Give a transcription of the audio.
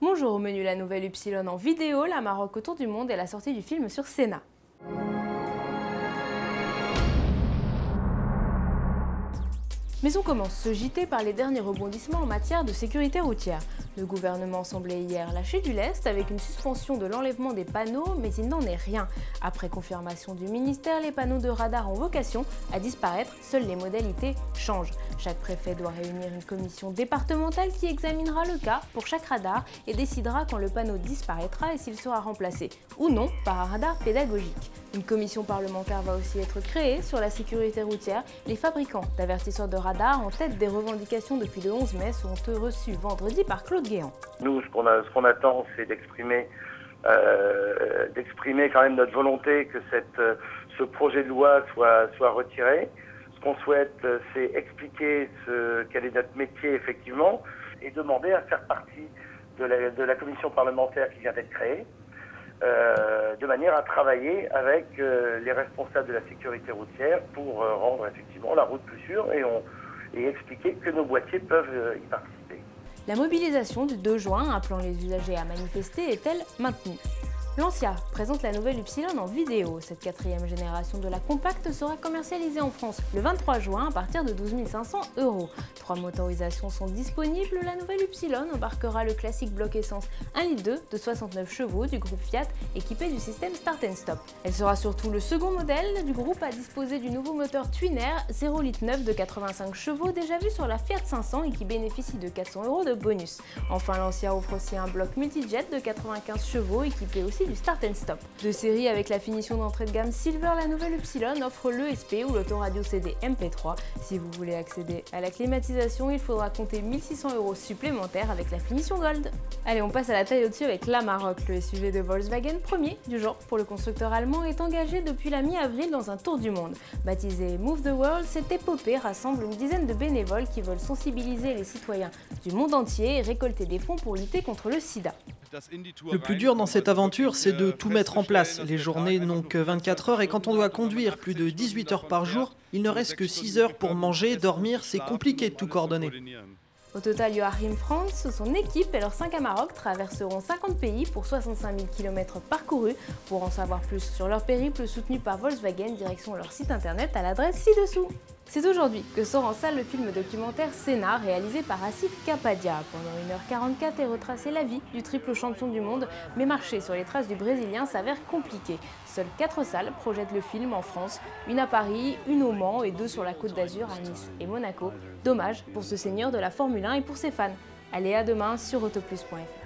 Bonjour, au menu la nouvelle Upsilon en vidéo, la Maroc autour du monde et la sortie du film sur Sénat. Mais on commence ce JT par les derniers rebondissements en matière de sécurité routière. Le gouvernement semblait hier lâcher du lest avec une suspension de l'enlèvement des panneaux, mais il n'en est rien. Après confirmation du ministère, les panneaux de radar ont vocation à disparaître, seules les modalités changent. Chaque préfet doit réunir une commission départementale qui examinera le cas pour chaque radar et décidera quand le panneau disparaîtra et s'il sera remplacé ou non par un radar pédagogique. Une commission parlementaire va aussi être créée sur la sécurité routière. Les fabricants d'avertisseurs de radar en tête des revendications depuis le 11 mai seront reçus vendredi par Claude Guéant. Nous, ce qu'on attend, c'est d'exprimer quand même notre volonté que ce projet de loi soit retiré. Ce qu'on souhaite, c'est expliquer quel est notre métier effectivement et demander à faire partie de la commission parlementaire qui vient d'être créée. De manière à travailler avec les responsables de la sécurité routière pour rendre effectivement la route plus sûre et expliquer que nos boîtiers peuvent y participer. La mobilisation du 2 juin appelant les usagers à manifester est-elle maintenue ? Lancia présente la nouvelle Upsilon en vidéo. Cette 4e génération de la compacte sera commercialisée en France le 23 juin à partir de 12 500 €. 3 motorisations sont disponibles. La nouvelle Upsilon embarquera le classique bloc essence 1,2 litre de 69 chevaux du groupe Fiat équipé du système Start & Stop. Elle sera surtout le second modèle du groupe à disposer du nouveau moteur Twinair 0,9 litre de 85 chevaux déjà vu sur la Fiat 500 et qui bénéficie de 400 € de bonus. Enfin, Lancia offre aussi un bloc multijet de 95 chevaux équipé aussi du Start & Stop. De série avec la finition d'entrée de gamme Silver, la nouvelle Upsilon offre l'ESP ou l'autoradio CD MP3. Si vous voulez accéder à la climatisation, il faudra compter 1 600 € supplémentaires avec la finition Gold. Allez, on passe à la taille au-dessus avec la Maroc. Le SUV de Volkswagen, premier du genre pour le constructeur allemand, est engagé depuis la mi-avril dans un tour du monde. Baptisé Move the World, cette épopée rassemble une dizaine de bénévoles qui veulent sensibiliser les citoyens du monde entier et récolter des fonds pour lutter contre le sida. Le plus dur dans cette aventure, c'est de tout mettre en place. Les journées n'ont que 24 heures et quand on doit conduire plus de 18 heures par jour, il ne reste que 6 heures pour manger, dormir, c'est compliqué de tout coordonner. Au total, Joachim Franz, son équipe et leurs 5 Amarok traverseront 50 pays pour 65 000 km parcourus. Pour en savoir plus sur leur périple soutenu par Volkswagen, direction leur site internet à l'adresse ci-dessous. C'est aujourd'hui que sort en salle le film documentaire Sénat, réalisé par Asif Kapadia. Pendant 1h44 est retracée la vie du triple champion du monde, mais marcher sur les traces du Brésilien s'avère compliqué. Seules 4 salles projettent le film en France, une à Paris, une au Mans et 2 sur la Côte d'Azur à Nice et Monaco. Dommage pour ce seigneur de la Formule 1 et pour ses fans. Allez, à demain sur autoplus.fr.